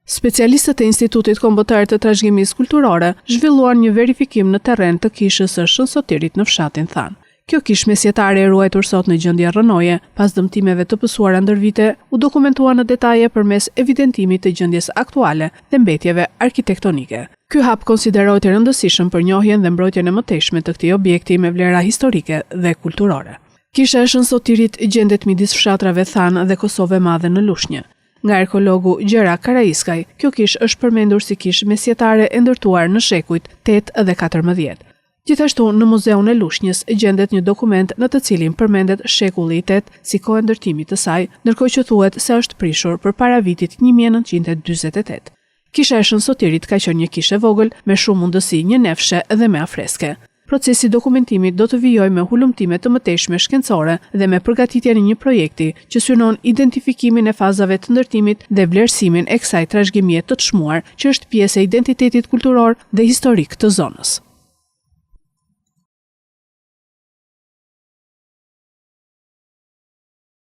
Specialistët e Institutit Kombëtar të Trashëgimisë Kulturore zhvilluan një verifikim në terren të kishës së Shën Sotirit në fshatin Than. Kjo kishë mesjetare e ruajtur sot në gjendje rrënoje, pas dëmtimeve të pësuara ndër vite, u dokumentua në detaje përmes evidentimit të gjendjes aktuale dhe mbetjeve arkitektonike. Ky hap konsiderohet i rëndësishëm për njohjen dhe mbrojtjen e mëtejshme të këtij objekti me vlera historike dhe kulturore. Kisha e Shën Sotirit gjendet midis fshatrave Than dhe Kosovë e Madhe në Lushnjë. Nga arkeologu Gjera Karaiskaj, kjo kishë është përmendur si kishë mesjetare e ndërtuar në shekujt 8 dhe 14. Gjithashtu, në Muzeun e Lushnjës gjendet një dokument në të cilin përmendet shekulli i 8 si kohë ndërtimit të saj, ndërkohë që thuhet se është prishur përpara vitit 1948. Kisha e Shën Sotirit ka qenë një kishë e vogël me shumë mundësi një nefshe dhe me afreske. Procesi dokumentimit do të vijojë me hulumtime të mëtejshme shkencore dhe me përgatitjen e një projekti që synon identifikimin e fazave të ndërtimit dhe vlerësimin e kësaj trashëgimie të çmuar që është pjesë e identitetit kulturor dhe historik të zonës.